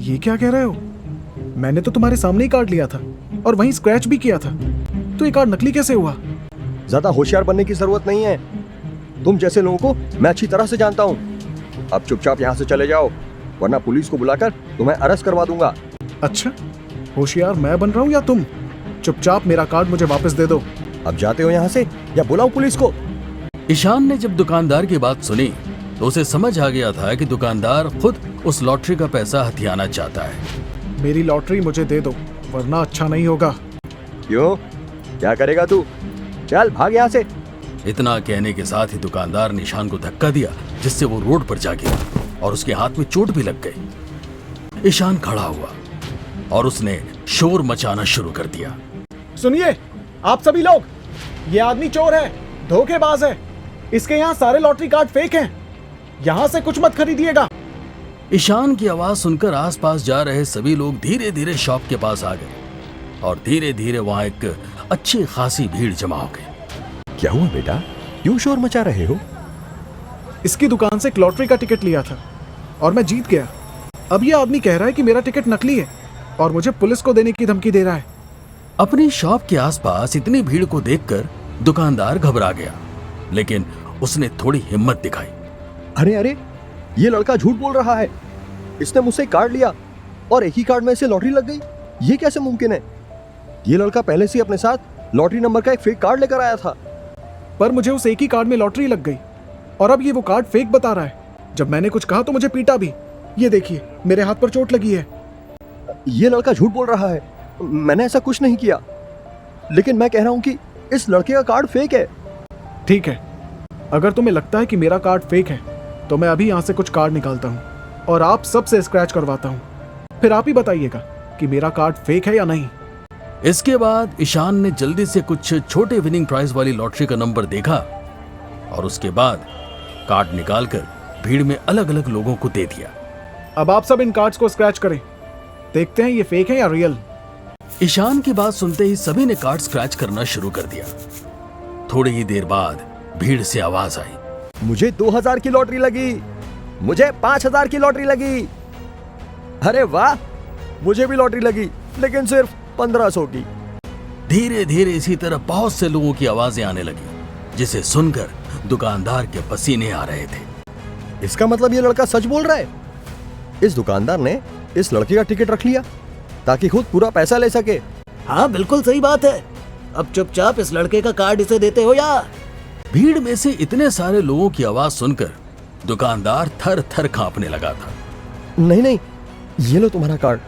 ये क्या कह रहे हो? मैंने तो तुम्हारे सामने ही कार्ड लिया था और वहीं स्क्रैच भी किया था, तो ये कार्ड नकली कैसे हुआ? ज्यादा होशियार बनने की जरूरत नहीं है। तुम जैसे लोगों को मैं अच्छी तरह से जानता हूँ। अब चुपचाप यहाँ से चले जाओ, वरना पुलिस को बुलाकर तुम्हें अरेस्ट करवा दूंगा। अच्छा, होशियार मैं बन रहा हूँ या तुम? चुपचाप मेरा कार्ड मुझे वापस दे दो। अब जाते हो यहाँ से या बुलाओ पुलिस को? ईशान ने जब दुकानदार की बात सुनी तो उसे समझ आ गया था कि दुकानदार खुद उस लॉटरी का पैसा हथियाना चाहता है। मेरी लॉटरी मुझे दे दो, वरना अच्छा नहीं होगा। क्यों, क्या करेगा तू? चल भाग यहाँ से। इतना कहने के साथ ही दुकानदार ने ईशान को धक्का दिया, जिससे वो रोड पर जा गिरा और उसके हाथ में चोट भी लग गई। ईशान खड़ा हुआ और उसने शोर मचाना शुरू कर दिया। सुनिए आप सभी लोग, ये आदमी चोर है, धोखेबाज है। इसके यहाँ सारे लॉटरी कार्ड फेक हैं। यहाँ से कुछ मत खरीदिएगा। ईशान की आवाज सुनकर आसपास जा रहे सभी लोग धीरे धीरे शॉप के पास आ गए और धीरे धीरे वहां एक अच्छी खासी भीड़ जमा हो गई। क्या हुआ बेटा, क्यों शोर मचा रहे हो? इसकी दुकान से एक लॉटरी का टिकट लिया था और मैं जीत गया। अब ये आदमी कह रहा है कि मेरा टिकट नकली है और मुझे पुलिस को देने की धमकी दे रहा है। अपनी शॉप के आसपास इतनी भीड़ को देखकर दुकानदार घबरा गया, लेकिन उसने थोड़ी हिम्मत दिखाई। अरे अरे, ये लड़का झूठ बोल रहा है। इसने मुझसे कार्ड लिया और एक ही कार्ड में से लॉटरी लग गई। ये कैसे मुमकिन है? ये लड़का पहले से अपने साथ लॉटरी नंबर का एक फेक कार्ड लेकर आया था। पर मुझे उस एक ही कार्ड में लॉटरी लग गई और अब ये वो कार्ड फेक बता रहा है। जब मैंने कुछ कहा तो मुझे पीटा भी। ये देखिए, मेरे हाथ पर चोट लगी है। ये लड़का झूठ बोल रहा है, मैंने ऐसा कुछ नहीं किया। लेकिन मैं कह रहा हूँ कि इस लड़के का कार्ड फेक है। ठीक है, अगर तुम्हें लगता है कि मेरा कार्ड फेक है तो मैं अभी यहाँ से कुछ कार्ड निकालता हूँ और आप सबसे स्क्रैच करवाता हूँ। फिर आप ही बताइएगा कि मेरा कार्ड फेक है या नहीं। इसके बाद ईशान ने जल्दी से कुछ छोटे विनिंग प्राइज वाली लॉटरी का नंबर देखा और उसके बाद कार्ड निकालकर भीड़ में अलग अलग लोगों को दे दिया। अब आप सब इन कार्ड्स को स्क्रैच करें, देखते हैं ये फेक है या रियल। ईशान की बात सुनते ही सभी ने कार्ड स्क्रैच करना शुरू कर दिया। थोड़ी ही देर बाद भीड़ से आवाज आई, मुझे 2000 की लॉटरी लगी, मुझे 5000 की लॉटरी लगी। अरे वाह, मुझे भी लॉटरी लगी, लेकिन सिर्फ 1500 की। धीरे धीरे इसी तरह बहुत से लोगों की आवाजें आने लगी, जिसे सुनकर दुकानदार के पसीने आ रहे थे। इसका मतलब ये लड़का सच बोल रहा है। इस दुकानदार ने इस लड़के का टिकट रख लिया ताकि खुद पूरा पैसा ले सके। हाँ बिल्कुल सही बात है। अब चुपचाप इस लड़के का कार्ड इसे देते हो या? भीड़ में से इतने सारे लोगों की आवाज सुनकर दुकानदार थर थर कांपने लगा था। नहीं नहीं, ये लो तुम्हारा कार्ड,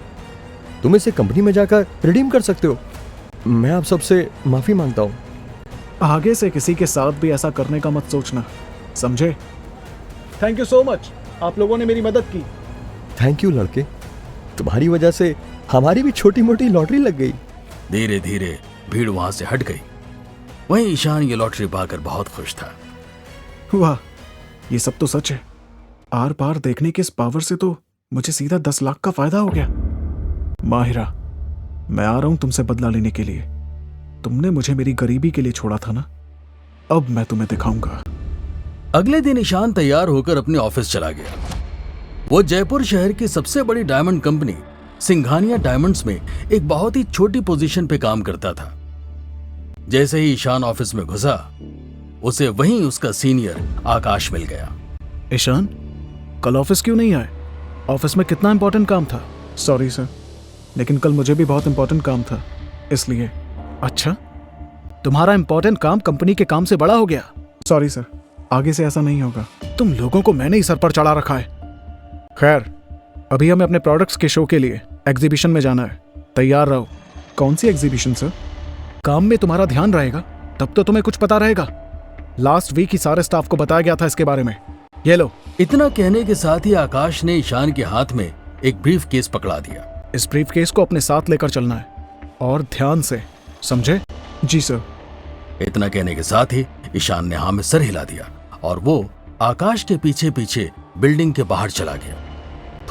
तुम इसे कंपनी में जाकर रिडीम कर सकते हो। मैं आप सबसे माफी मांगता हूँ। आगे से किसी के साथ भी ऐसा करने का मत सोचना, समझे? थैंक यू सो मच, आप लोगों ने मेरी मदद की। थैंक यू लड़के, तुम्हारी वजह से हमारी भी छोटी मोटी लॉटरी लग गई। धीरे धीरे भीड़ वहां से हट गई। वहीं ईशान ये लॉटरी पाकर बहुत खुश था। वाह, ये सब तो सच है। आर पार देखने के इस पावर से तो मुझे सीधा 10 लाख का फायदा हो गया। माहिरा, मैं आ रहा हूं तुमसे बदला लेने के लिए। तुमने मुझे मेरी गरीबी के लिए छोड़ा था ना, अब मैं तुम्हें दिखाऊंगा। अगले दिन ईशान तैयार होकर अपने ऑफिस चला गया। वो जयपुर शहर की सबसे बड़ी डायमंड कंपनी सिंघानिया डायमंड्स में एक बहुत ही छोटी पोजीशन पे काम करता था। जैसे ही ईशान ऑफिस में घुसा, उसे वहीं उसका सीनियर आकाश मिल गया। ईशान, कल ऑफिस क्यों नहीं आए? ऑफिस में कितना इंपॉर्टेंट काम था। सॉरी सर, लेकिन कल मुझे भी बहुत इंपॉर्टेंट काम था, इसलिए। अच्छा, तुम्हारा इंपॉर्टेंट काम कंपनी के काम से बड़ा हो गया। सॉरी सर, आगे से ऐसा नहीं होगा। तुम लोगों को मैंने ही सर पर चढ़ा रखा है। खैर, अभी हमें अपने प्रोडक्ट्स के शो के लिए एग्जीबिशन में जाना है। तैयार रहो। कौन सी एग्जीबिशन सर? काम में तुम्हारा ध्यान रहेगा तब तो तुम्हें कुछ पता रहेगा। लास्ट वीक ही सारे स्टाफ को बताया गया था इसके बारे में। ये लो। इतना कहने के साथ ही आकाश ने ईशान के हाथ में एक ब्रीफ केस पकड़ा दिया। इस ब्रीफ केस को अपने साथ लेकर चलना है और ध्यान से, समझे? जी सर। इतना कहने के साथ ही ईशान ने हाँ में सर हिला दिया और वो आकाश के पीछे पीछे बिल्डिंग के बाहर चला गया।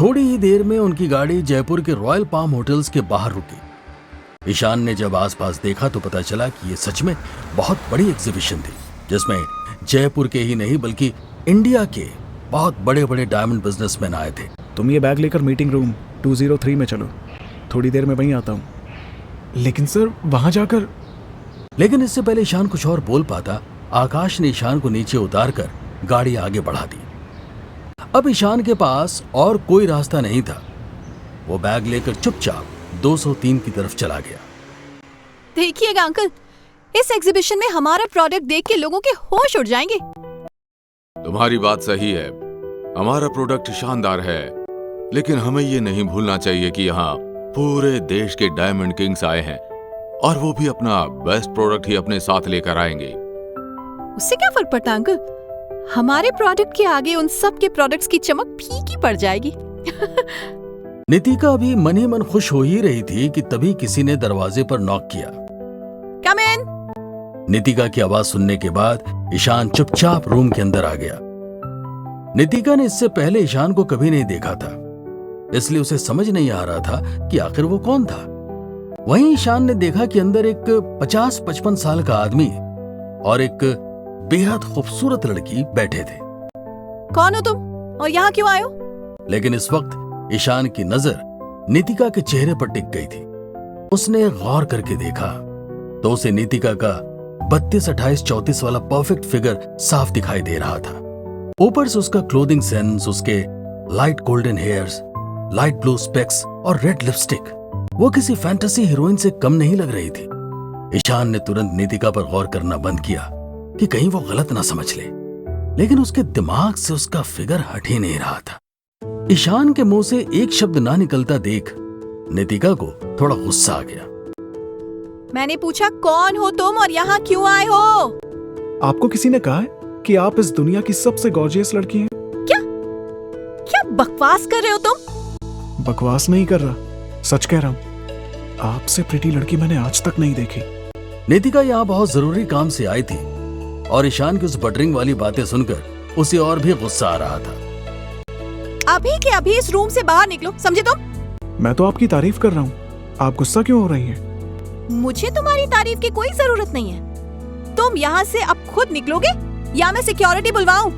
थोड़ी ही देर में उनकी गाड़ी जयपुर के रॉयल पाम होटल्स के बाहर रुकी। ईशान ने जब आसपास देखा तो पता चला कि ये सच में बहुत बड़ी एग्जीबिशन थी, जिसमें जयपुर के ही नहीं बल्कि इंडिया के बहुत बड़े बड़े डायमंड बिजनेसमैन आए थे। तुम ये बैग लेकर मीटिंग रूम 203 में चलो, थोड़ी देर में वहीं आता हूँ। लेकिन सर वहां जाकर। लेकिन इससे पहले ईशान कुछ और बोल पाता, आकाश ने ईशान को नीचे उतारकर गाड़ी आगे बढ़ा दी। अब ईशान के पास और कोई रास्ता नहीं था। वो बैग लेकर चुपचाप 203 की तरफ चला गया। देखिएगा अंकल, इस एग्जीबिशन में हमारा प्रोडक्ट देख के लोगों के होश उड़ जाएंगे। तुम्हारी बात सही है, हमारा प्रोडक्ट शानदार है, लेकिन हमें ये नहीं भूलना चाहिए कि यहाँ पूरे देश के डायमंड किंग्स आए हैं और वो भी अपना बेस्ट प्रोडक्ट ही अपने साथ लेकर आएंगे। उससे क्या फर्क पड़ता अंकल, हमारे प्रोडक्ट के आगे उन सब के प्रोडक्ट्स की चमक फीकी पड़ जाएगी। नितिका अभी मन ही मन खुश हो ही रही थी कि तभी किसी ने दरवाजे पर नॉक किया। कम इन। नितिका की आवाज सुनने के बाद ईशान चुपचाप रूम के अंदर आ गया। नितिका ने इससे पहले ईशान को कभी नहीं देखा था, इसलिए उसे समझ नहीं आ रहा था कि आखिर वो कौन था। वहीं ईशान ने देखा कि अंदर एक 50-55 साल का आदमी और एक बेहद खूबसूरत लड़की बैठे थे। कौन हो तुम और यहाँ क्यों आए हो? लेकिन इस वक्त ईशान की नजर नितिका के चेहरे पर टिक गई थी। उसने गौर करके देखा तो उसे नितिका का 32, 28, 34 वाला परफेक्ट फिगर साफ दिखाई दे रहा था। ऊपर से उसका क्लोथिंग सेंस, उसके light golden hairs, light blue specs और रेड लिपस्टिक, वो किसी फैंटेसी हीरोइन से कम नहीं लग रही थी। ईशान ने तुरंत नितिका पर गौर करना बंद किया कि कहीं वो गलत ना समझ ले, लेकिन उसके दिमाग से उसका फिगर हट ही नहीं रहा था। ईशान के मुंह से एक शब्द ना निकलता देख नितिका को थोड़ा गुस्सा आ गया। मैंने पूछा कौन हो तुम और यहाँ क्यों आए हो? आपको किसी ने कहा है कि आप इस दुनिया की सबसे गॉर्जियस लड़की हैं? क्या बकवास कर रहे हो तुम? बकवास नहीं कर रहा, सच कह रहा हूँ। आपसे प्रिटी लड़की मैंने आज तक नहीं देखी। नितिका यहाँ बहुत जरूरी काम से आई थी और ईशान की उस बटरिंग वाली बातें सुनकर उसे और भी गुस्सा आ रहा था। अभी के अभी इस रूम से बाहर निकलो, समझे तुम? मैं तो आपकी तारीफ कर रहा हूँ, आप गुस्सा क्यों हो रही हैं? मुझे तुम्हारी तारीफ की कोई जरूरत नहीं है। तुम यहाँ से अब खुद निकलोगे या मैं सिक्योरिटी बुलवाऊं?